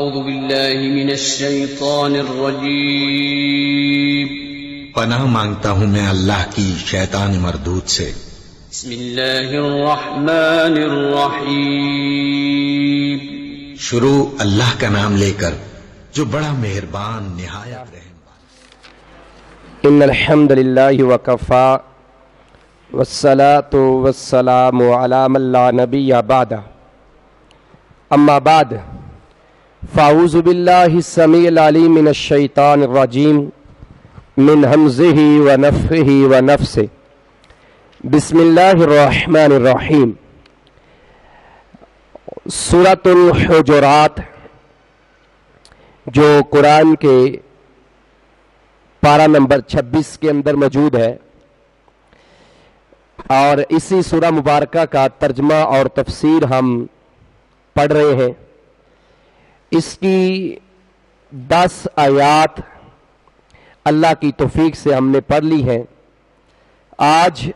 اعوذ باللہ من الشیطان الرجیم، پناہ مانگتا ہوں میں اللہ کی شیطان مردود سے۔ بسم اللہ الرحمن الرحیم، شروع اللہ کا نام لے کر جو بڑا مہربان نہایت رحم والا۔ ان الحمد للہ وکفا والصلاة والسلام علی من لا نبی بعد، اما بعد فاعوذ باللہ السمیع العلیم من الشیطان الرجیم من ہمزہ ونفخہ ونفثہ۔ بسم اللہ الرحمن الرحیم۔ سورۃ الحجرات جو قرآن کے پارہ نمبر 26 کے اندر موجود ہے، اور اسی سورہ مبارکہ کا ترجمہ اور تفسیر ہم پڑھ رہے ہیں۔ اس کی 10 آیات اللہ کی توفیق سے ہم نے پڑھ لی ہیں۔ آج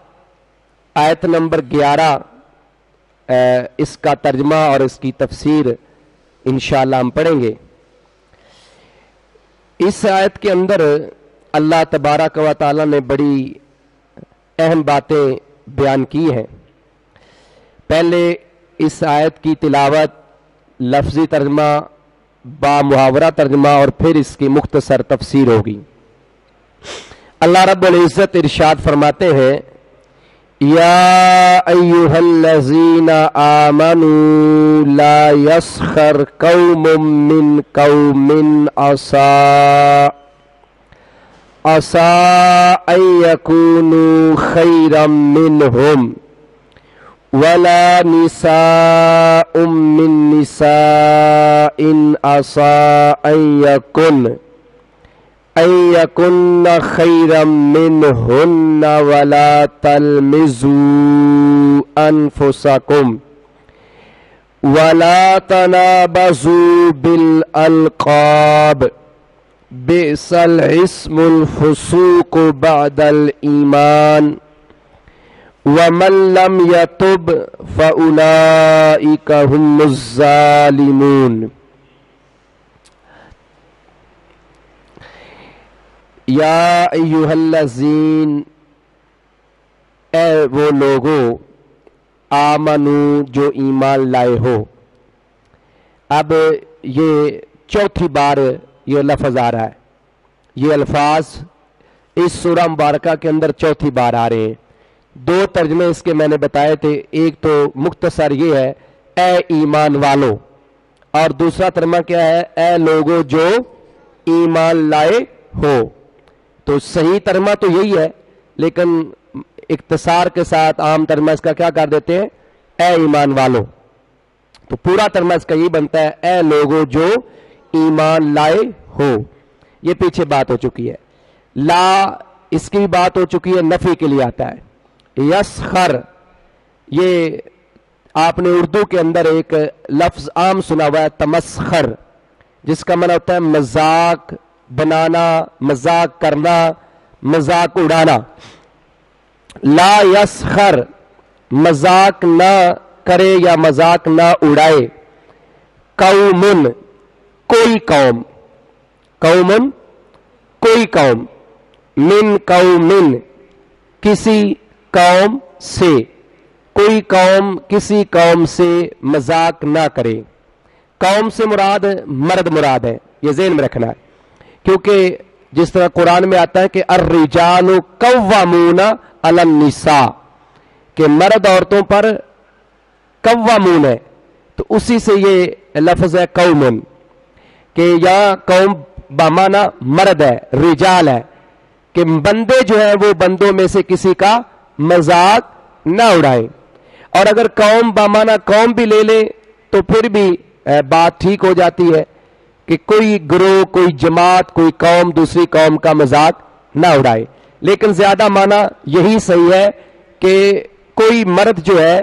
آیت نمبر 11 اس کا ترجمہ اور اس کی تفسیر انشاءاللہ ہم پڑھیں گے۔ اس آیت کے اندر اللہ تبارک و تعالی نے بڑی اہم باتیں بیان کی ہیں۔ پہلے اس آیت کی تلاوت، لفظی ترجمہ، با محاورہ ترجمہ، اور پھر اس کی مختصر تفسیر ہوگی۔ اللہ رب العزت ارشاد فرماتے ہیں، یا ایہا الذین آمنوا لا یسخر قوم من قوم عسى ان یکونوا خیرا منہم ولا نساء من نساء عسى ان یکن خیرا منہن ولا تلمزوا انفسکم ولا تنابزوا بالالقاب بئس الاسم الفسوق بعد الایمان ومن لم يتب فأولئك هم الظالمون۔ یا ایہا الذین، اے وہ لوگو، آمنو جو ایمان لائے ہو۔ اب یہ چوتھی بار یہ لفظ آ رہا ہے، یہ الفاظ اس سورہ مبارکہ کے اندر چوتھی بار آ رہے ہیں۔ 2 ترجمے اس کے میں نے بتائے تھے، ایک تو مختصر یہ ہے اے ایمان والو، اور دوسرا ترجمہ کیا ہے، اے لوگو جو ایمان لائے ہو۔ تو صحیح ترجمہ تو یہی ہے، لیکن اختصار کے ساتھ عام ترجمہ اس کا کیا کر دیتے ہیں، اے ایمان والو۔ تو پورا ترجمہ اس کا یہی بنتا ہے، اے لوگو جو ایمان لائے ہو۔ یہ پیچھے بات ہو چکی ہے۔ لا، اس کی بھی بات ہو چکی ہے، نفی کے لیے آتا ہے۔ یسخر، یہ آپ نے اردو کے اندر ایک لفظ عام سنا ہوا ہے، تمسخر، جس کا معنی ہوتا ہے مذاق بنانا، مذاق کرنا، مذاق اڑانا۔ لا یسخر، مذاق نہ کرے یا مذاق نہ اڑائے، قومن، کوئی قوم، قومن کوئی قوم، من قومن کسی قوم سے، کوئی قوم کسی قوم سے مذاق نہ کرے۔ قوم سے مراد مرد مراد ہے، یہ ذہن میں رکھنا ہے، کیونکہ جس طرح قرآن میں آتا ہے کہ الرجال قوامون علی النساء، کہ مرد عورتوں پر قوامون ہے، تو اسی سے یہ لفظ ہے قومن، کہ یہاں قوم بمانا مرد ہے، رجال ہے، کہ بندے جو ہیں وہ بندوں میں سے کسی کا مذاق نہ اڑائیں۔ اور اگر قوم بمانا قوم بھی لے لیں تو پھر بھی بات ٹھیک ہو جاتی ہے، کہ کوئی گروہ، کوئی جماعت، کوئی قوم دوسری قوم کا مذاق نہ اڑائے۔ لیکن زیادہ معنی یہی صحیح ہے کہ کوئی مرد جو ہے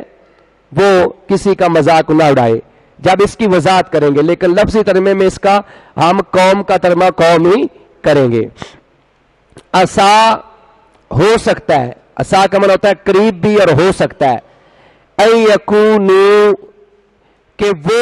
وہ کسی کا مذاق نہ اڑائے، جب اس کی وضاحت کریں گے، لیکن لفظی ترجمے میں اس کا ہم قوم کا ترجمہ قوم ہی کریں گے۔ عسا ہو سکتا ہے، عسا کا معنی ہوتا ہے قریب بھی اور ہو سکتا ہے، ان یکونو کہ وہ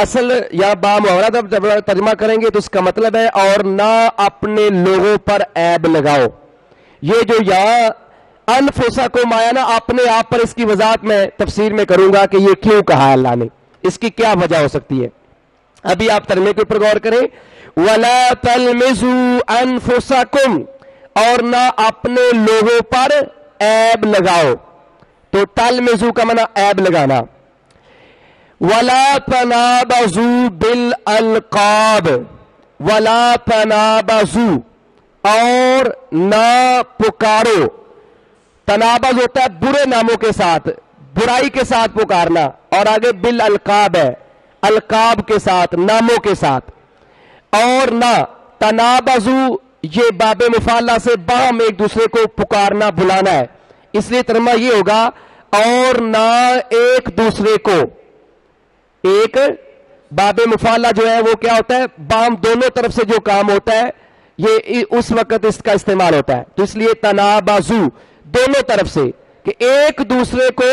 اصل یا بامحاورہ جب ترجمہ کریں گے تو اس کا مطلب ہے اور نہ اپنے لوگوں پر عیب لگاؤ. یہ جو یہاں انفسکم آیا نا اپنے آپ پر, اس کی وضاحت میں تفسیر میں کروں گا کہ یہ کیوں کہا ہے اللہ نے, اس کی کیا وجہ ہو سکتی ہے. ابھی آپ ترجمے کے اوپر غور کریں. وَلَا تَلْمِزُوا أَنفُسَكُمْ, اور نہ اپنے لوگوں پر عیب لگاؤ. تو تلمزو کا معنی عیب لگانا. وَلَا تَنَابَزُوا بِالْأَلْقَابِ, وَلَا تَنَابَزُوا, اور نہ پکارو. تنابز ہوتا ہے برے ناموں کے ساتھ, برائی کے ساتھ پکارنا, اور آگے بالالقاب ہے القاب کے ساتھ, ناموں کے ساتھ. اور نہ تنابزو, یہ باب مفعلہ سے باہم ایک دوسرے کو پکارنا بلانا ہے, اس لیے ترجمہ یہ ہوگا اور نہ ایک دوسرے کو. ایک باب مفعلہ جو ہے وہ کیا ہوتا ہے, باہم دونوں طرف سے جو کام ہوتا ہے یہ اس وقت اس کا استعمال ہوتا ہے. تو اس لیے تنابزو دونوں طرف سے کہ ایک دوسرے کو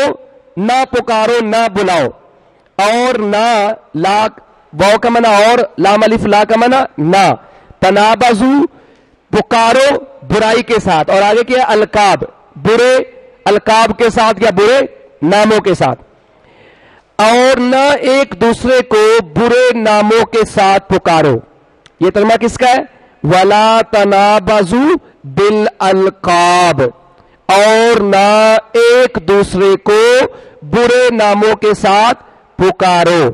نہ پکارو نہ بلاؤ. اور نہ لا واو کا منع اور لام الف لا کا منع نہ. تنابزو پکارو برائی کے ساتھ, اور آگے کیا القاب, برے القاب کے ساتھ یا برے ناموں کے ساتھ. اور نہ ایک دوسرے کو برے ناموں کے ساتھ پکارو. یہ ترجمہ کس کا ہے؟ وَلَا تَنَابَزُوا بِالْأَلْقَابِ, اور نہ ایک دوسرے کو برے ناموں کے ساتھ پکارو.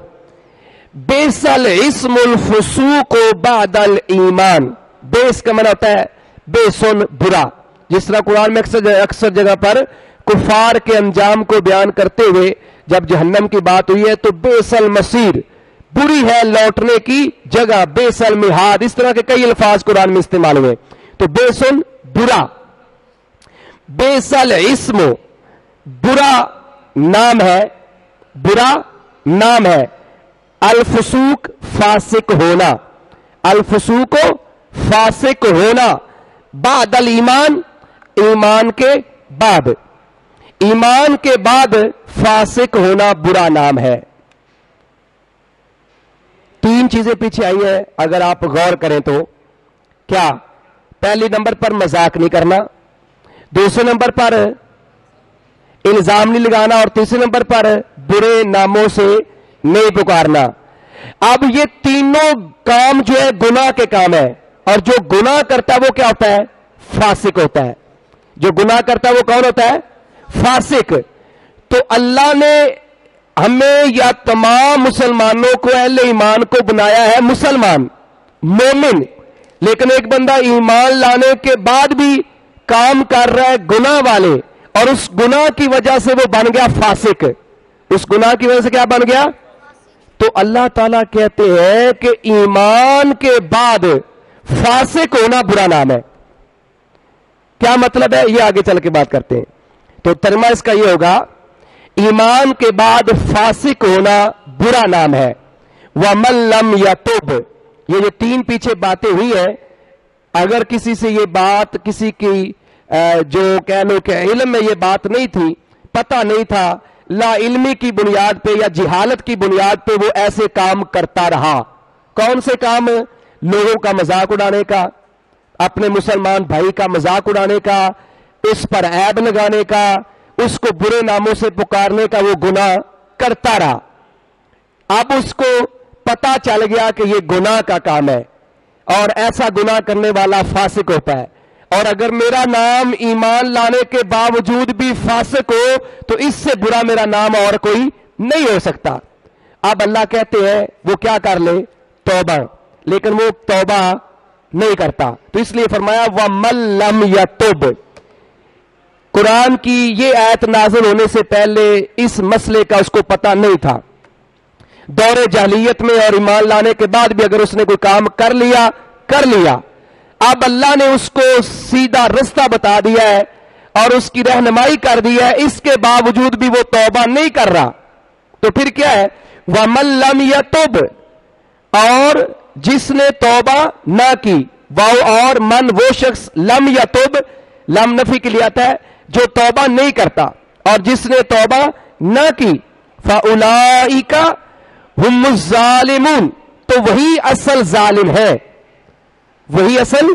بِئْسَ الْاسْمُ الْفُسُوقُ بَعْدَ الْإِيمَانِ, بیس کا معنی ہوتا ہے بے سن برا. جس طرح قرآن میں اکثر جگہ پر کفار کے انجام کو بیان کرتے ہوئے جب جہنم کی بات ہوئی ہے تو بئس المصیر, بری ہے لوٹنے کی جگہ, بئس المہاد, اس طرح کے کئی الفاظ قرآن میں استعمال ہوئے. تو بے سن برا. بئس الاسم برا نام ہے, برا نام ہے. الفسوق فاسق ہونا, الفسوق فاسق ہونا. بعد الایمان ایمان کے بعد, ایمان کے بعد فاسق ہونا برا نام ہے. تین چیزیں پیچھے آئی ہیں اگر آپ غور کریں تو. کیا؟ پہلی نمبر پر مذاق نہیں کرنا, دوسرے نمبر پر الزام نہیں لگانا, اور تیسرے نمبر پر برے ناموں سے نہیں پکارنا. اب یہ تینوں کام جو ہے گناہ کے کام ہے, اور جو گناہ کرتا ہے وہ کیا ہوتا ہے؟ فاسق ہوتا ہے. جو گناہ کرتا ہے وہ کون ہوتا ہے؟ فاسق. تو اللہ نے ہمیں یا تمام مسلمانوں کو, اہل ایمان کو بنایا ہے مسلمان مومن, لیکن ایک بندہ ایمان لانے کے بعد بھی کام کر رہا ہے گناہ والے, اور اس گناہ کی وجہ سے وہ بن گیا فاسق. اس گناہ کی وجہ سے کیا بن گیا؟ تو اللہ تعالیٰ کہتے ہیں کہ ایمان کے بعد فاسق ہونا برا نام ہے. کیا مطلب ہے یہ آگے چل کے بات کرتے ہیں. تو ترجمہ اس کا یہ ہوگا ایمان کے بعد فاسق ہونا برا نام ہے. وَمَن لَّمْ يَتُبْ, یہ جو تین پیچھے باتیں ہوئی ہیں, اگر کسی سے یہ بات, کسی کی جو کہہ لو کہ علم میں یہ بات نہیں تھی, پتہ نہیں تھا, لا علمی کی بنیاد پہ یا جہالت کی بنیاد پہ وہ ایسے کام کرتا رہا. کون سے کام؟ لوگوں کا مذاق اڑانے کا, اپنے مسلمان بھائی کا مذاق اڑانے کا, اس پر عیب لگانے کا, اس کو برے ناموں سے پکارنے کا, وہ گناہ کرتا رہا. اب اس کو پتا چل گیا کہ یہ گناہ کا کام ہے, اور ایسا گناہ کرنے والا فاسق ہوتا ہے. اور اگر میرا نام ایمان لانے کے باوجود بھی فاسق ہو تو اس سے برا میرا نام اور کوئی نہیں ہو سکتا. اب اللہ کہتے ہیں وہ کیا کر لے؟ توبہ. لیکن وہ توبہ نہیں کرتا, تو اس لیے فرمایا وَمَن لَّمْ يَتُبْ. قرآن کی یہ آیت نازل ہونے سے پہلے اس مسئلے کا اس کو پتہ نہیں تھا. دور جاہلیت میں اور ایمان لانے کے بعد بھی اگر اس نے کوئی کام کر لیا. اب اللہ نے اس کو سیدھا رستہ بتا دیا ہے اور اس کی رہنمائی کر دی ہے, اس کے باوجود بھی وہ توبہ نہیں کر رہا. تو پھر کیا ہے؟ وَمَن لَّمْ يَتُبْ, اور جس نے توبہ نہ کی. واو اور من, وہ شخص, لم یتوب لم نفی کے لیے آتا ہے, جو توبہ نہیں کرتا, اور جس نے توبہ نہ کی. فَأُولَئِکَ ہم الظالمون، تو وہی اصل ظالم ہے، وہی اصل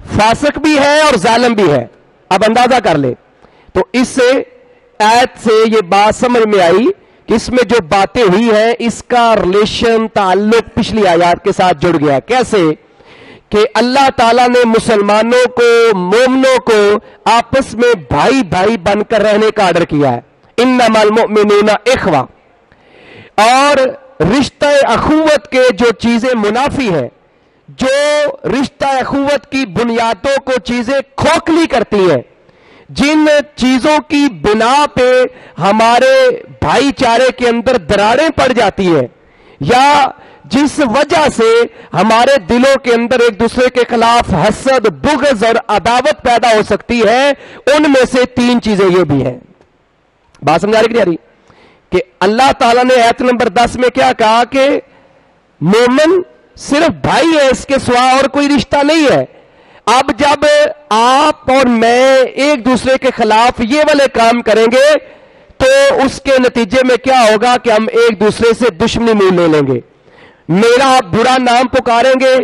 فاسق بھی ہے اور ظالم بھی ہے. اب اندازہ کر لے. تو اس سے آیت سے یہ بات سمجھ میں آئی کہ اس میں جو باتیں ہوئی ہیں اس کا ریلیشن، تعلق پچھلی آیات کے ساتھ جڑ گیا. کیسے کہ اللہ تعالیٰ نے مسلمانوں کو، مومنوں کو آپس میں بھائی بھائی بن کر رہنے کا آرڈر کیا ہے. انما المؤمنون اخوہ. اور رشتہ اخوت کے جو چیزیں منافی ہیں، جو رشتہ اخوت کی بنیادوں کو چیزیں کھوکھلی کرتی ہیں، جن چیزوں کی بنا پہ ہمارے بھائی چارے کے اندر دراڑیں پڑ جاتی ہیں، یا جس وجہ سے ہمارے دلوں کے اندر ایک دوسرے کے خلاف حسد، بغض اور عداوت پیدا ہو سکتی ہے، ان میں سے 3 چیزیں یہ بھی ہیں. بات سمجھا رہی کہ نہیں آ رہی؟ کہ اللہ تعالیٰ نے آیت نمبر 10 میں کیا کہا کہ مومن صرف بھائی ہے، اس کے سوا اور کوئی رشتہ نہیں ہے. اب جب آپ اور میں ایک دوسرے کے خلاف یہ والے کام کریں گے تو اس کے نتیجے میں کیا ہوگا کہ ہم ایک دوسرے سے دشمنی مول لے لیں گے، میرا برا نام پکاریں گے،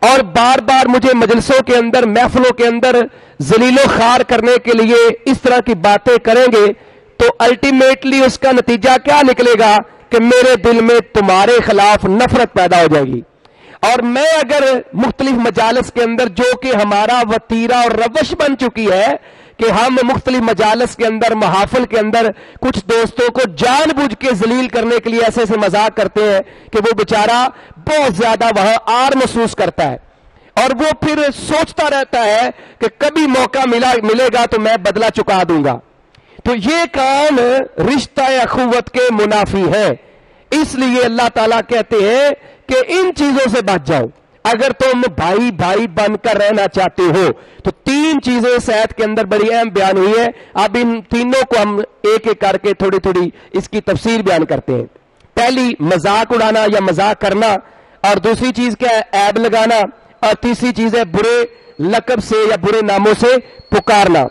اور بار بار مجھے مجلسوں کے اندر، محفلوں کے اندر ذلیل و خوار کرنے کے لیے اس طرح کی باتیں کریں گے. تو الٹیمیٹلی اس کا نتیجہ کیا نکلے گا کہ میرے دل میں تمہارے خلاف نفرت پیدا ہو جائے گی. اور میں اگر مختلف مجالس کے اندر، جو کہ ہمارا وتیرہ اور روش بن چکی ہے کہ ہم مختلف مجالس کے اندر، محافل کے اندر کچھ دوستوں کو جان بوجھ کے ذلیل کرنے کے لیے ایسے ایسے مذاق کرتے ہیں کہ وہ بیچارہ بہت زیادہ وہاں آر محسوس کرتا ہے، اور وہ پھر سوچتا رہتا ہے کہ کبھی موقع ملے گا تو میں بدلہ چکا دوں گا. تو یہ کام رشتہ اخوت کے منافی ہے. اس لیے اللہ تعالیٰ کہتے ہیں کہ ان چیزوں سے بچ جاؤ. اگر تم بھائی بھائی بن کر رہنا چاہتے ہو تو 3 چیزیں اس آیت کے اندر بڑی اہم بیان ہوئی ہے. اب ان تینوں کو ہم ایک ایک کر کے تھوڑی تھوڑی اس کی تفسیر بیان کرتے ہیں. پہلی مذاق اڑانا یا مذاق کرنا، اور دوسری چیز کیا ہے؟ عیب لگانا، اور تیسری چیز ہے برے لقب سے یا برے ناموں سے پکارنا.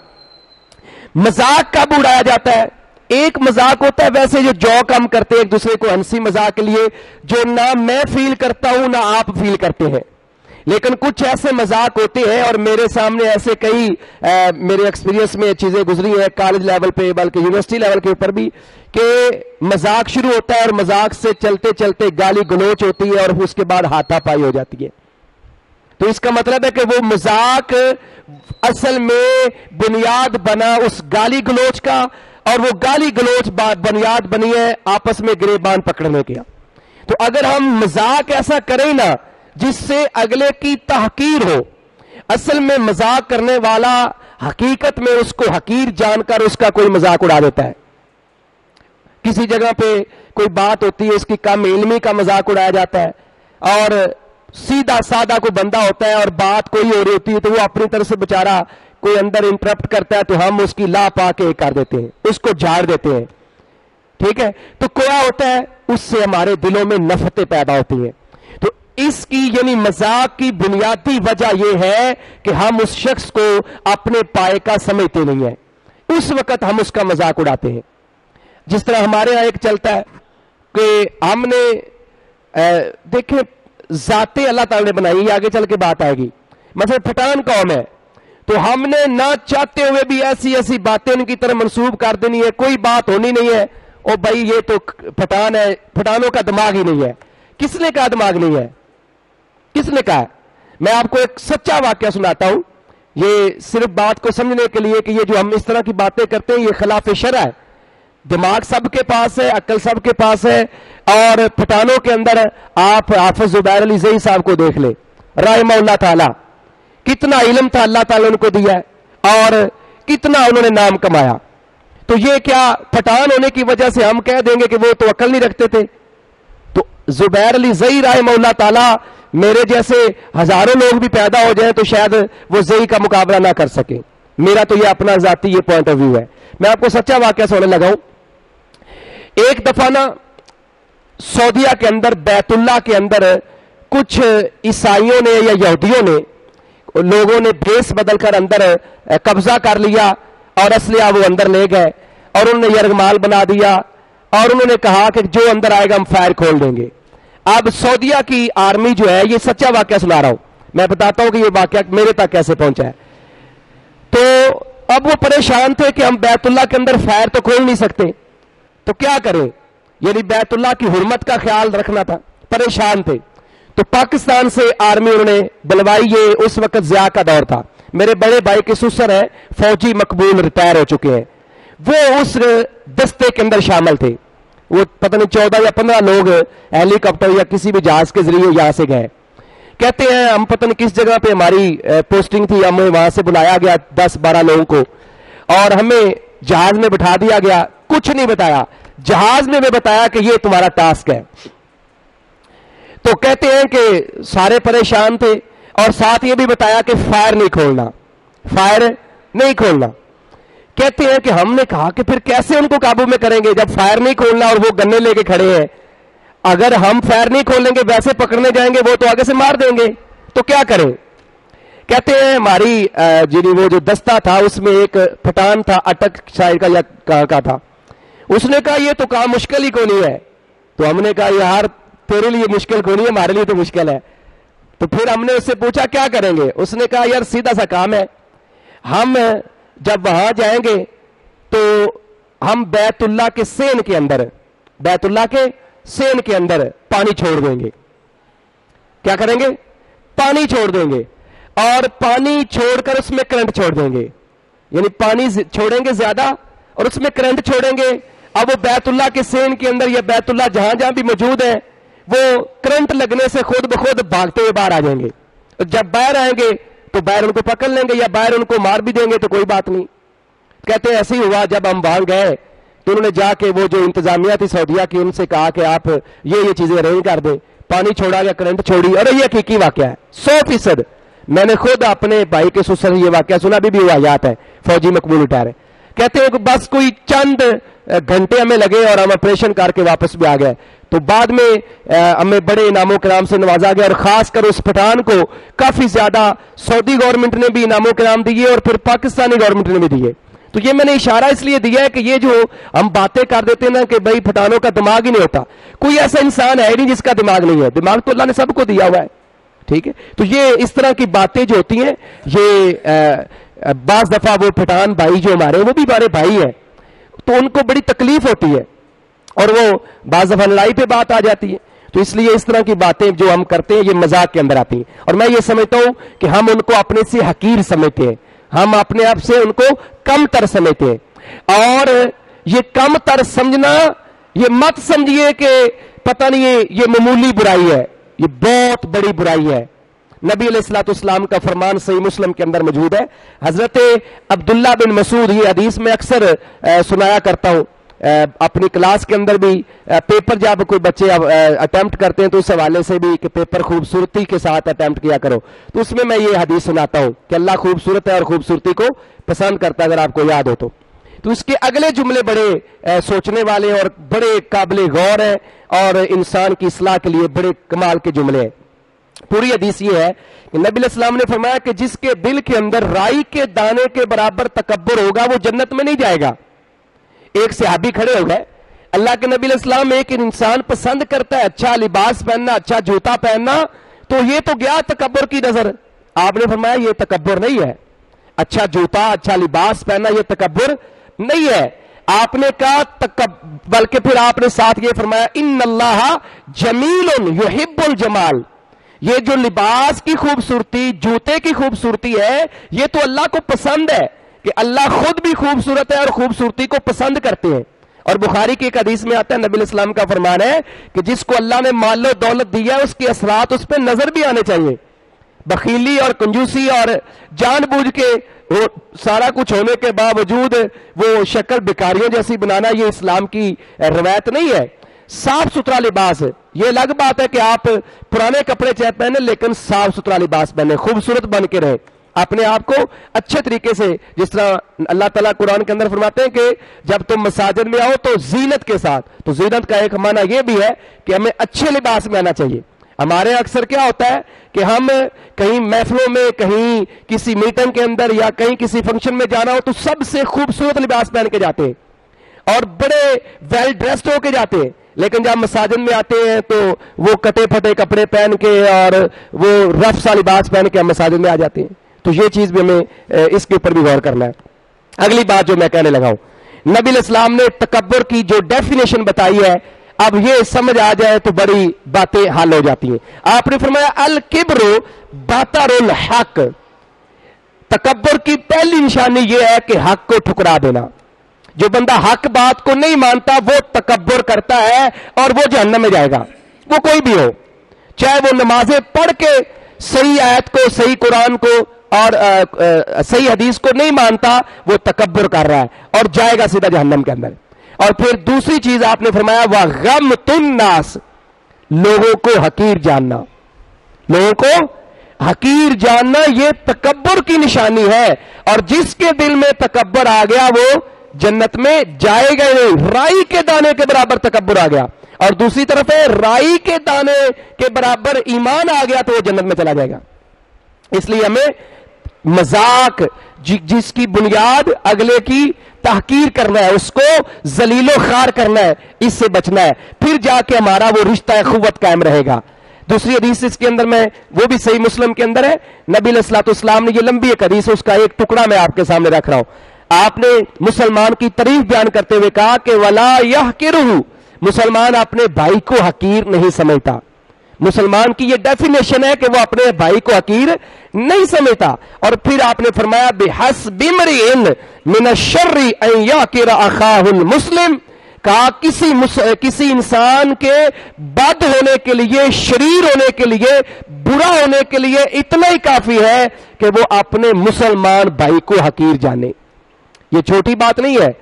مذاق کب اڑایا جاتا ہے؟ ایک مذاق ہوتا ہے ویسے جو جوک ہم کرتے ہیں ایک دوسرے کو ہنسی مذاق کے لیے، جو نہ میں فیل کرتا ہوں نہ آپ فیل کرتے ہیں. لیکن کچھ ایسے مذاق ہوتے ہیں، اور میرے سامنے ایسے کئی میرے ایکسپیرینس میں چیزیں گزری ہیں کالج لیول پہ بلکہ یونیورسٹی لیول کے اوپر بھی، کہ مذاق شروع ہوتا ہے اور مذاق سے چلتے چلتے گالی گلوچ ہوتی ہے اور اس کے بعد ہاتھا پائی ہو جاتی ہے. تو اس کا مطلب ہے کہ وہ مذاق اصل میں بنیاد بنا اس گالی گلوچ کا، اور وہ گالی گلوچ بنیاد بنی ہے آپس میں گریبان پکڑنے کیا. تو اگر ہم مذاق ایسا کریں نا جس سے اگلے کی تحقیر ہو، اصل میں مذاق کرنے والا حقیقت میں اس کو حقیر جان کر اس کا کوئی مذاق اڑا دیتا ہے. کسی جگہ پہ کوئی بات ہوتی ہے، اس کی کم علمی کا مذاق اڑایا جاتا ہے، اور سیدھا سادہ کوئی بندہ ہوتا ہے اور بات کوئی ہو رہی ہوتی ہے تو وہ اپنی طرف سے بیچارہ کوئی اندر انٹرپٹ کرتا ہے تو ہم اس کی لا پا کے کر دیتے ہیں، اس کو جھاڑ دیتے ہیں. ٹھیک ہے، تو کیا ہوتا ہے؟ اس سے ہمارے دلوں میں نفرتیں پیدا ہوتی ہیں. تو اس کی یعنی مذاق کی بنیادی وجہ یہ ہے کہ ہم اس شخص کو اپنے پائے کا سمجھتے نہیں ہیں، اس وقت ہم اس کا مذاق اڑاتے ہیں. جس طرح ہمارے یہاں ایک چلتا ہے کہ ہم نے دیکھیں ذاتیں اللہ تعالی نے بنائی، آگے چل کے بات آئے گی. مثلا پٹھان قوم ہے تو ہم نے نہ چاہتے ہوئے بھی ایسی ایسی باتیں ان کی طرف منسوب کر دینی ہے، کوئی بات ہونی نہیں ہے، او بھائی یہ تو پٹھان ہے، پٹھانوں کا دماغ ہی نہیں ہے. کس نے کہا دماغ نہیں ہے؟ کس نے کہا؟ میں آپ کو ایک سچا واقعہ سناتا ہوں، یہ صرف بات کو سمجھنے کے لیے کہ یہ جو ہم اس طرح کی باتیں کرتے ہیں یہ خلاف شرع ہے. دماغ سب کے پاس ہے، عقل سب کے پاس ہے. اور پٹھانوں کے اندر آپ حافظ زبیر علی زئی صاحب کو دیکھ لیں رحمہ اللہ تعالی، کتنا علم تھا اللہ تعالی نے ان کو دیا ہے اور کتنا انہوں نے نام کمایا. تو یہ کیا پٹھان ہونے کی وجہ سے ہم کہہ دیں گے کہ وہ تو عقل نہیں رکھتے تھے؟ تو زبیر علی زئی رحمہ اللہ تعالی میرے جیسے ہزاروں لوگ بھی پیدا ہو جائیں تو شاید وہ زئی کا مقابلہ نہ کر سکے. میرا تو یہ اپنا ذاتی یہ پوائنٹ آف ویو ہے. میں آپ کو سچا واقعہ سنانے لگا ہوں. ایک دفعہ نا سعودیہ کے اندر بیت اللہ کے اندر کچھ عیسائیوں نے یا یہودیوں نے لوگوں نے بھیس بدل کر اندر قبضہ کر لیا اور اسلحہ وہ اندر لے گئے اور انہوں نے یرغمال بنا دیا اور انہوں نے کہا کہ جو اندر آئے گا ہم فائر کھول دیں گے. اب سعودیہ کی آرمی جو ہے، یہ سچا واقعہ سنا رہا ہوں، میں بتاتا ہوں کہ یہ واقعہ میرے تک کیسے پہنچا ہے. تو اب وہ پریشان تھے کہ ہم بیت اللہ کے اندر فائر تو کھول نہیں سکتے، تو کیا کریں، یعنی بیت اللہ کی حرمت کا خیال رکھنا تھا، پریشان تھے. تو پاکستان سے آرمی انہوں نے بلوائی. یہ اس وقت ضیاء کا دور تھا. میرے بڑے بھائی کے سسر ہیں، فوجی مقبول ریٹائر ہو چکے ہیں، وہ اس دستے کے اندر شامل تھے. وہ پتہ نہیں 14 یا 15 لوگ ہیلی کاپٹر یا کسی بھی جہاز کے ذریعے یہاں سے گئے. کہتے ہیں ہم پتہ نہیں کس جگہ پہ ہماری پوسٹنگ تھی، ہمیں وہاں سے بلایا گیا 10-12 لوگوں کو، اور ہمیں جہاز میں بٹھا دیا گیا. کچھ نہیں بتایا، جہاز میں بتایا کہ یہ تمہارا ٹاسک ہے. تو کہتے ہیں کہ سارے پریشان تھے، اور ساتھ یہ بھی بتایا کہ فائر نہیں کھولنا، فائر نہیں کھولنا. کہتے ہیں کہ ہم نے کہا کہ پھر کیسے ان کو قابو میں کریں گے جب فائر نہیں کھولنا اور وہ گنے لے کے کھڑے ہیں. اگر ہم فائر نہیں کھولیں گے ویسے پکڑنے جائیں گے وہ تو آگے سے مار دیں گے، تو کیا کریں. کہتے ہیں ہماری وہ جو دستہ تھا اس میں ایک پٹھان تھا، اٹک شاعر کا یا کہاں کا تھا. اس نے کہا یہ تو کام مشکل ہی کو نہیں ہے. تو ہم نے کہا یار تیرے لیے مشکل کو نہیں ہے، ہمارے لیے تو مشکل ہے. تو پھر ہم نے اس سے پوچھا کیا کریں گے. اس نے کہا یار سیدھا سا کام ہے، ہم جب وہاں جائیں گے تو ہم بیت اللہ کے سین کے اندر، بیت اللہ کے سین کے اندر پانی چھوڑ دیں گے. کیا کریں گے؟ پانی چھوڑ دیں گے، اور پانی چھوڑ کر اس میں کرنٹ چھوڑ دیں گے. یعنی پانی چھوڑیں گے زیادہ اور اس میں کرنٹ چھوڑیں گے. اب وہ بیت اللہ کے سین کے اندر یا بیت اللہ جہاں جہاں بھی موجود ہے وہ کرنٹ لگنے سے خود بخود بھاگتے ہوئے باہر آ جائیں گے. جب باہر آئیں گے تو باہر ان کو پکڑ لیں گے یا باہر ان کو مار بھی دیں گے تو کوئی بات نہیں. کہتے ہیں ایسے ہی ہوا. جب ہم وہاں گئے تو انہوں نے جا کے وہ جو انتظامیہ تھی سعودیہ کی ان سے کہا کہ آپ یہ چیزیں ارینج کر دیں. پانی چھوڑا گیا، کرنٹ چھوڑی، اور یہ حقیقی واقعہ ہے 100%. میں نے خود اپنے بھائی کے سسر یہ واقعہ سنا، بھی ہوا یاد ہے، فوجی مقبول ریٹائر ہے. کہتے ہیں کہ بس کوئی چند گھنٹے ہمیں لگے اور ہم آپریشن کر کے واپس بھی آ گئے. تو بعد میں ہمیں بڑے انعام و کرام سے نوازا گیا، اور خاص کر اس پٹھان کو کافی زیادہ سعودی گورنمنٹ نے بھی انعام و کرام دیے اور پھر پاکستانی گورنمنٹ نے بھی دیے. تو یہ میں نے اشارہ اس لیے دیا ہے کہ یہ جو ہم باتیں کر دیتے ہیں نا کہ بھائی پٹھانوں کا دماغ ہی نہیں ہوتا، کوئی ایسا انسان ہے نہیں جس کا دماغ نہیں ہے. دماغ تو اللہ نے سب کو دیا ہوا ہے، ٹھیک ہے. تو یہ اس طرح کی باتیں جو ہوتی ہیں، یہ بعض دفعہ وہ پٹھان بھائی جو ہمارے وہ بھی ہمارے بھائی ہیں، تو ان کو بڑی تکلیف ہوتی ہے اور وہ بعض دفعہ لڑائی پہ بات آ جاتی ہے. تو اس لیے اس طرح کی باتیں جو ہم کرتے ہیں یہ مذاق کے اندر آتی ہیں. اور میں یہ سمجھتا ہوں کہ ہم ان کو اپنے سے حقیر سمجھتے ہیں، ہم اپنے آپ سے ان کو کم تر سمجھتے ہیں. اور یہ کم تر سمجھنا، یہ مت سمجھیے کہ پتہ نہیں یہ معمولی برائی ہے، یہ بہت بڑی برائی ہے. نبی علیہ الصلوۃ والسلام کا فرمان صحیح مسلم کے اندر موجود ہے. حضرت عبداللہ بن مسعود، یہ حدیث میں اکثر سنایا کرتا ہوں اپنی کلاس کے اندر بھی. پیپر جب کوئی بچے اٹیمپٹ کرتے ہیں تو اس حوالے سے بھی کہ پیپر خوبصورتی کے ساتھ اٹیمپٹ کیا کرو، تو اس میں یہ حدیث سناتا ہوں کہ اللہ خوبصورت ہے اور خوبصورتی کو پسند کرتا ہے، اگر آپ کو یاد ہو تو. تو اس کے اگلے جملے بڑے سوچنے والے اور بڑے قابل غور ہیں اور انسان کی اصلاح کے لیے بڑے کمال کے جملے ہیں. پوری حدیث یہ ہے کہ نبی علیہ السلام نے فرمایا کہ جس کے دل کے اندر رائی کے دانے کے برابر تکبر ہوگا وہ جنت میں نہیں جائے گا. ایک صحابی کھڑے ہو گئے، اللہ کے نبی علیہ السلام ایک انسان پسند کرتا ہے اچھا لباس پہننا، اچھا جوتا پہننا، تو یہ تو گیا تکبر کی نظر. آپ نے فرمایا یہ تکبر نہیں ہے، اچھا جوتا اچھا لباس پہننا یہ تکبر نہیں ہے. آپ نے کہا بلکہ پھر آپ نے ساتھ یہ فرمایا ان اللہ جمیل یحب الجمال. یہ جو لباس کی خوبصورتی، جوتے کی خوبصورتی ہے، یہ تو اللہ کو پسند ہے، کہ اللہ خود بھی خوبصورت ہے اور خوبصورتی کو پسند کرتے ہیں. اور بخاری کی ایک حدیث میں آتا ہے، نبی علیہ السلام کا فرمان ہے کہ جس کو اللہ نے مال و دولت دیا ہے اس کے اثرات اس پہ نظر بھی آنے چاہیے. بخیلی اور کنجوسی اور جان بوجھ کے وہ سارا کچھ ہونے کے باوجود وہ شکل بھکاریوں جیسی بنانا، یہ اسلام کی روایت نہیں ہے. صاف ستھرا لباس، یہ الگ بات ہے کہ آپ پرانے کپڑے چاہے پہنے لیکن صاف ستھرا لباس پہنے، خوبصورت بن کے رہے اپنے آپ کو اچھے طریقے سے. جس طرح اللہ تعالیٰ قرآن کے اندر فرماتے ہیں کہ جب تم مساجد میں آؤ تو زینت کے ساتھ. تو زینت کا ایک معنی یہ بھی ہے کہ ہمیں اچھے لباس میں آنا چاہیے. ہمارے اکثر کیا ہوتا ہے کہ ہم کہیں محفلوں میں، کہیں کسی میٹنگ کے اندر یا کہیں کسی فنکشن میں جانا ہو تو سب سے خوبصورت لباس پہن کے جاتے ہیں، اور بڑے ویل ڈریسڈ ہو کے جاتے ہیں، لیکن جب مساجد میں آتے ہیں تو وہ کٹے پھٹے کپڑے پہن کے اور وہ رف سا لباس پہن کے ہم مساجد میں آ جاتے ہیں. تو یہ چیز بھی ہمیں اس کے اوپر بھی غور کرنا ہے. اگلی بات جو میں کہنے لگا ہوں، نبی علیہ السلام نے تکبر کی جو ڈیفینیشن بتائی ہے، اب یہ سمجھ آ جائے تو بڑی باتیں حل ہو جاتی ہیں. آپ نے فرمایا الکبر بطر الحق، تکبر کی پہلی نشانی یہ ہے کہ حق کو ٹھکرا دینا. جو بندہ حق بات کو نہیں مانتا وہ تکبر کرتا ہے اور وہ جہنم میں جائے گا، وہ کوئی بھی ہو، چاہے وہ نمازیں پڑھ کے صحیح آیت کو، صحیح قرآن کو اور صحیح حدیث کو نہیں مانتا، وہ تکبر کر رہا ہے اور جائے گا سیدھا جہنم کے اندر. اور پھر دوسری چیز آپ نے فرمایا وَغَمْتُ النَّاسِ، لوگوں کو حقیر جاننا. لوگوں کو حقیر جاننا یہ تکبر کی نشانی ہے، اور جس کے دل میں تکبر آ گیا وہ جنت میں جائے گا نہیں. رائی کے دانے کے برابر تکبر آ گیا، اور دوسری طرف ہے رائی کے دانے کے برابر ایمان آ گیا تو وہ جنت میں چلا جائے گا. اس لیے ہمیں مذاق جس کی بنیاد اگلے کی تحقیر کرنا ہے، اس کو ذلیل و خوار کرنا ہے، اس سے بچنا ہے، پھر جا کے ہمارا وہ رشتہ اخوت قائم رہے گا. دوسری حدیث اس کے اندر میں وہ بھی صحیح مسلم کے اندر ہے، نبی علیہ الصلوۃ والسلام نے یہ لمبی ایک حدیث ہے، اس کا ایک ٹکڑا میں آپ کے سامنے رکھ رہا ہوں. آپ نے مسلمان کی تعریف بیان کرتے ہوئے کہا کہ ولا یحقرہ، مسلمان اپنے بھائی کو حقیر نہیں سمجھتا. مسلمان کی یہ ڈیفینیشن ہے کہ وہ اپنے بھائی کو حقیر نہیں سمجھتا. اور پھر آپ نے فرمایا بحسب امرئ من الشر ان یحقر اخاہ المسلم، کہا کسی انسان کے بد ہونے کے لیے، شریر ہونے کے لیے، برا ہونے کے لیے اتنا ہی کافی ہے کہ وہ اپنے مسلمان بھائی کو حقیر جانے. یہ چھوٹی بات نہیں ہے،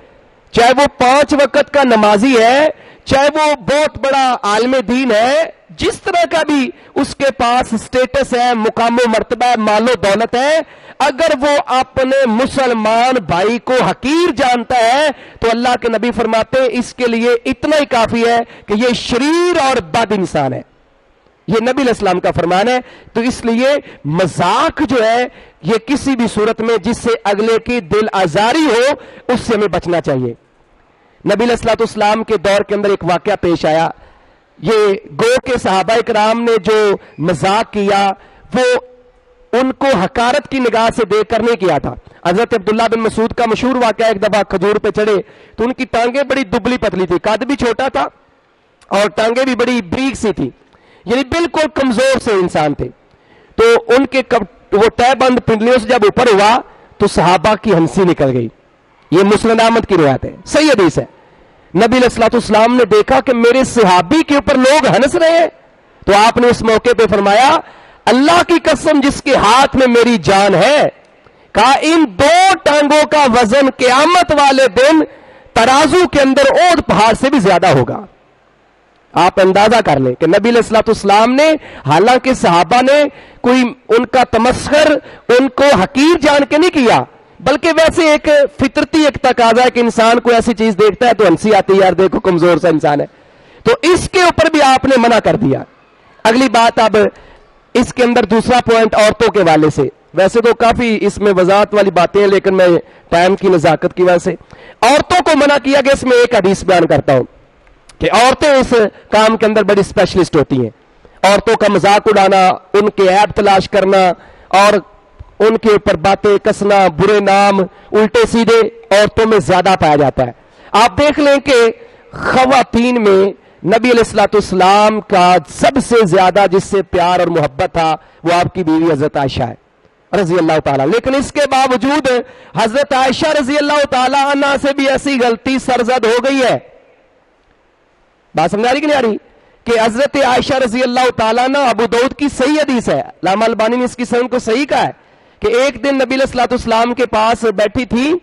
چاہے وہ 5 وقت کا نمازی ہے، چاہے وہ بہت بڑا عالم دین ہے، جس طرح کا بھی اس کے پاس سٹیٹس ہے، مقام و مرتبہ ہے، مال و دولت ہے، اگر وہ اپنے مسلمان بھائی کو حقیر جانتا ہے تو اللہ کے نبی فرماتے ہیں اس کے لیے اتنا ہی کافی ہے کہ یہ شریر اور بد انسان ہے. یہ نبی علیہ السلام کا فرمان ہے. تو اس لیے مذاق جو ہے یہ کسی بھی صورت میں جس سے اگلے کی دل آزاری ہو اس سے ہمیں بچنا چاہیے. نبی علیہ الصلوۃ والسلام کے دور کے اندر ایک واقعہ پیش آیا. یہ گو کے صحابہ کرام نے جو مذاق کیا وہ ان کو حقارت کی نگاہ سے دیکھ کر نہیں کیا تھا. حضرت عبداللہ بن مسعود کا مشہور واقعہ، ایک دفعہ کھجور پہ چڑھے تو ان کی ٹانگیں بڑی دبلی پتلی تھی، قد بھی چھوٹا تھا اور ٹانگیں بھی بڑی بریک سی تھی، یعنی بالکل کمزور سے انسان تھے. تو ان کے وہ تہ بند پنڈلیوں سے جب اوپر ہوا تو صحابہ کی ہنسی نکل گئی. یہ مسند احمد کی روایت ہے، صحیح حدیث ہے. نبی علیہ الصلوۃ والسلام نے دیکھا کہ میرے صحابی کے اوپر لوگ ہنس رہے ہیں، تو آپ نے اس موقع پہ فرمایا اللہ کی قسم جس کے ہاتھ میں میری جان ہے، کہا ان 2 ٹانگوں کا وزن قیامت والے دن ترازو کے اندر احد پہاڑ سے بھی زیادہ ہوگا. آپ اندازہ کر لیں کہ نبی علیہ الصلوۃ والسلام نے، حالانکہ صحابہ نے کوئی ان کا تمسخر ان کو حقیر جان کے نہیں کیا، بلکہ ویسے ایک فطرتی ایک تقاضا ہے کہ انسان کو ایسی چیز دیکھتا ہے تو ہنسی آتی ہے، یار دیکھو کمزور سا انسان ہے، تو اس کے اوپر بھی آپ نے منع کر دیا. اگلی بات، اب اس کے اندر دوسرا پوائنٹ عورتوں کے والے سے، ویسے تو کافی اس میں وضاحت والی باتیں ہیں لیکن میں ٹائم کی نزاکت کی وجہ سے عورتوں کو منع کیا گیا. اس میں ایک حدیث بیان کرتا ہوں کہ عورتیں اس کام کے اندر بڑی اسپیشلسٹ ہوتی ہیں. عورتوں کا مذاق اڑانا، ان کے عیب تلاش کرنا اور ان کے اوپر باتیں کسنا، برے نام الٹے سیدھے عورتوں میں زیادہ پایا جاتا ہے. آپ دیکھ لیں کہ خواتین میں نبی علیہ الصلوۃ والسلام کا سب سے زیادہ جس سے پیار اور محبت تھا وہ آپ کی بیوی حضرت عائشہ ہے رضی اللہ تعالیٰ. لیکن اس کے باوجود حضرت عائشہ رضی اللہ تعالیٰ عنہ سے بھی ایسی غلطی سرزد ہو گئی ہے. بات سمجھ آ رہی کہ نہیں آ رہی؟ کہ حضرت عائشہ رضی اللہ تعالیٰ عنہ، ابو داؤد کی صحیح حدیث ہے، علامہ البانی نے اس کی سند کو صحیح کہا ہے کہ ایک دن نبی علیہ الصلوۃ والسلام کے پاس بیٹھی تھی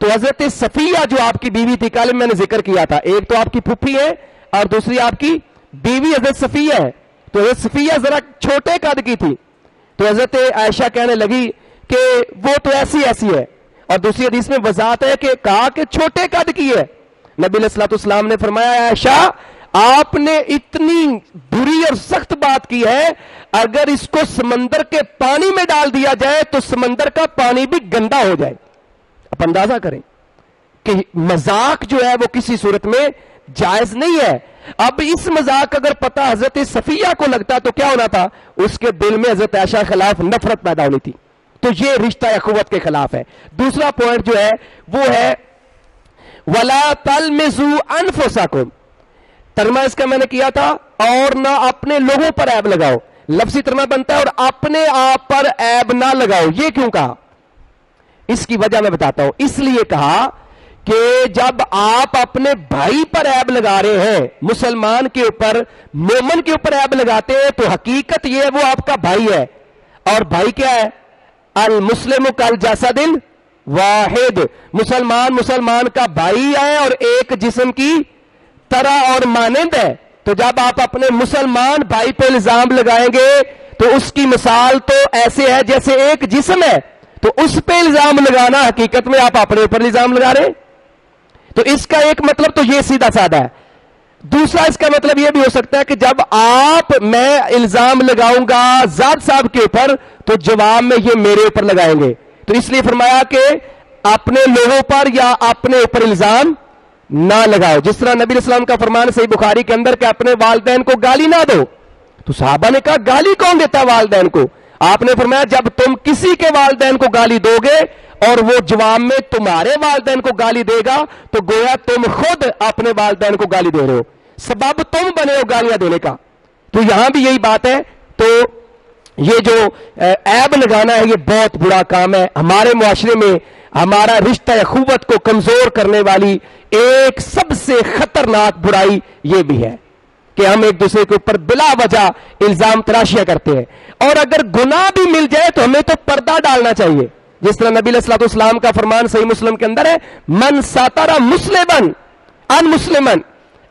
تو حضرت صفیہ جو آپ کی بیوی تھی، کل میں نے ذکر کیا تھا، ایک تو آپ کی پھپھی ہے اور دوسری آپ کی بیوی حضرت صفیہ ہے. تو حضرت صفیہ ذرا چھوٹے قد کی تھی تو حضرت عائشہ کہنے لگی کہ وہ تو ایسی ہے، اور دوسری حدیث میں وضاحت ہے کہ کہا کہ چھوٹے قد کی ہے. نبی علیہ الصلوۃ والسلام نے فرمایا عائشہ آپ نے اتنی بری اور سخت بات کی ہے، اگر اس کو سمندر کے پانی میں ڈال دیا جائے تو سمندر کا پانی بھی گندا ہو جائے. آپ اندازہ کریں کہ مذاق جو ہے وہ کسی صورت میں جائز نہیں ہے. اب اس مذاق اگر پتہ حضرت صفیہ کو لگتا تو کیا ہونا تھا؟ اس کے دل میں حضرت عائشہ کے خلاف نفرت پیدا ہونی تھی. تو یہ رشتہ اخوت کے خلاف ہے. دوسرا پوائنٹ جو ہے وہ ہے وَلَا تَلْمِزُوا أَنفُسَكُمْ. ترجمہ اس کا میں نے کیا تھا اور نہ اپنے لوگوں پر عیب لگاؤ. لفظی ترجمہ بنتا ہے اور اپنے آپ پر عیب نہ لگاؤ. یہ کیوں کہا؟ اس کی وجہ میں بتاتا ہوں. اس لیے کہا کہ جب آپ اپنے بھائی پر عیب لگا رہے ہیں، مسلمان کے اوپر، مومن کے اوپر عیب لگاتے ہیں، تو حقیقت یہ ہے وہ آپ کا بھائی ہے. اور بھائی کیا ہے؟ المسلم کالجسد واحد. مسلمان کا بھائی ہے اور ایک جسم کی طرح اور مانند ہے. تو جب آپ اپنے مسلمان بھائی پہ الزام لگائیں گے تو اس کی مثال تو ایسے ہے جیسے ایک جسم ہے. تو اس پہ الزام لگانا حقیقت میں آپ اپنے اوپر الزام لگا رہے ہیں. تو اس کا ایک مطلب تو یہ سیدھا سادہ ہے. دوسرا اس کا مطلب یہ بھی ہو سکتا ہے کہ جب میں الزام لگاؤں گا ذات صاحب کے اوپر تو جواب میں یہ میرے اوپر لگائیں گے. تو اس لیے فرمایا کہ اپنے لوگوں پر یا اپنے اوپر الزام نہ لگاؤ. جس طرح نبی علیہ السلام کا فرمان صحیح بخاری کے اندر کہ اپنے والدین کو گالی نہ دو. تو صحابہ نے کہا گالی کون دیتا ہے والدین کو؟ آپ نے فرمایا جب تم کسی کے والدین کو گالی دو گے اور وہ جواب میں تمہارے والدین کو گالی دے گا تو گویا تم خود اپنے والدین کو گالی دے رہے ہو، سبب تم بنے ہو گالیاں دینے کا. تو یہاں بھی یہی بات ہے. تو یہ جو عیب لگانا ہے یہ بہت برا کام ہے. ہمارے معاشرے میں ہمارا رشتہ اخوت کو کمزور کرنے والی ایک سب سے خطرناک برائی یہ بھی ہے کہ ہم ایک دوسرے کے اوپر بلا وجہ الزام تراشیاں کرتے ہیں. اور اگر گناہ بھی مل جائے تو ہمیں تو پردہ ڈالنا چاہیے. جس طرح نبی علیہ الصلوۃ والسلام کا فرمان صحیح مسلم کے اندر ہے من ساتر مسلمن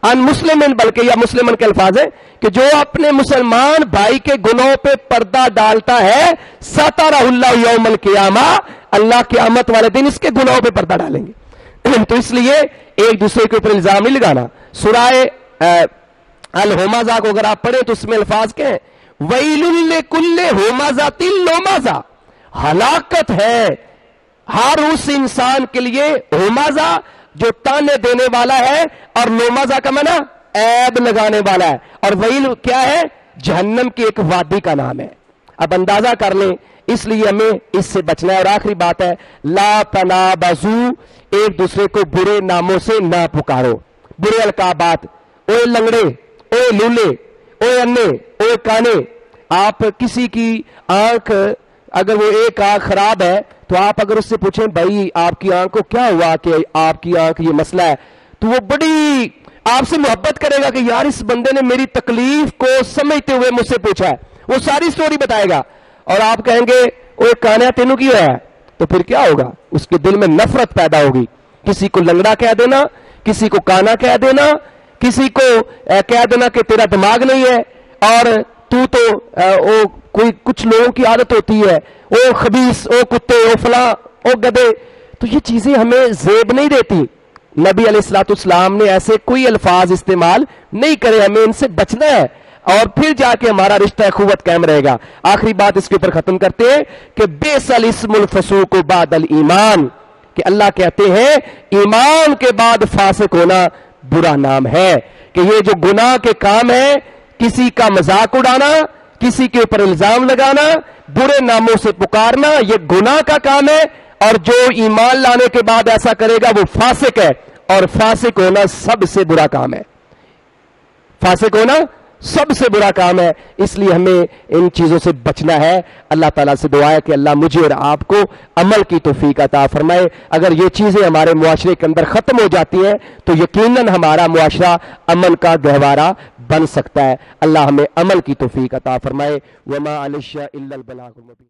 ان مسلمن بلکہ یا مسلمن کے الفاظ ہیں کہ جو اپنے مسلمان بھائی کے گناہوں پہ پردہ ڈالتا ہے ساتر اللہ یوم القیامہ، اللہ قیامت والے دن اس کے گناہوں پہ پردہ ڈالیں گے. تو اس لیے ایک دوسرے کے اوپر الزام نہیں لگانا. سورہ الہمزہ کو اگر آپ پڑھیں تو اس میں الفاظ کیا ہیں؟ وَيْلٌ لِكُلِّ هُمَزَةٍ لُمَزَةٍ. ہلاکت ہے ہر اس انسان کے لیے ہمازہ جو تانے دینے والا ہے، اور لومازہ کا معنی عیب لگانے والا ہے. اور ویل کیا ہے؟ جہنم کی ایک وادی کا نام ہے. اب اندازہ کر لیں، اس لیے ہمیں اس سے بچنا ہے. اور آخری بات ہے لا تنابزوا، ایک دوسرے کو برے ناموں سے نہ پکارو. برے القابات، اوے لنگڑے، اوے لولے، اوے انے، اوے کانے. آپ کسی کی آنکھ اگر وہ ایک آنکھ خراب ہے تو آپ اگر اس سے پوچھیں بھائی آپ کی آنکھ کو کیا ہوا کہ آپ کی آنکھ یہ مسئلہ ہے، تو وہ بڑی آپ سے محبت کرے گا کہ یار اس بندے نے میری تکلیف کو سمجھتے ہوئے مجھ سے پوچھا ہے. وہ ساری سٹوری بتائے گا. اور آپ کہیں گے اوے کانیا تینوں کی ہے، تو پھر کیا ہوگا؟ اس کے دل میں نفرت پیدا ہوگی. کسی کو لنگڑا کہہ دینا، کسی کو کانا کہہ دینا، کسی کو کہہ دینا کہ تیرا دماغ نہیں ہے، اور تو کوئی کچھ لوگوں کی عادت ہوتی ہے او خبیث، او کتے، او فلاں، او گدے. تو یہ چیزیں ہمیں زیب نہیں دیتی. نبی علیہ الصلوۃ والسلام نے ایسے کوئی الفاظ استعمال نہیں کرے. ہمیں ان سے بچنا ہے اور پھر جا کے ہمارا رشتہ اخوت قائم رہے گا. آخری بات اس کے اوپر ختم کرتے ہیں کہ بئس الاسم الفسوق بعد الایمان، کہ اللہ کہتے ہیں ایمان کے بعد فاسق ہونا برا نام ہے. کہ یہ جو گناہ کے کام ہیں، کسی کا مذاق اڑانا، کسی کے اوپر الزام لگانا، برے ناموں سے پکارنا، یہ گناہ کا کام ہے. اور جو ایمان لانے کے بعد ایسا کرے گا وہ فاسق ہے. اور فاسق ہونا سب سے برا کام ہے. فاسق ہونا سب سے برا کام ہے. اس لیے ہمیں ان چیزوں سے بچنا ہے. اللہ تعالیٰ سے دعا ہے کہ اللہ مجھے اور آپ کو عمل کی توفیق عطا فرمائے. اگر یہ چیزیں ہمارے معاشرے کے اندر ختم ہو جاتی ہیں تو یقیناً ہمارا معاشرہ امن کا گہوارہ بن سکتا ہے. اللہ ہمیں عمل کی توفیق عطا فرمائے. وما علی الشیء الا البلاغ المبین.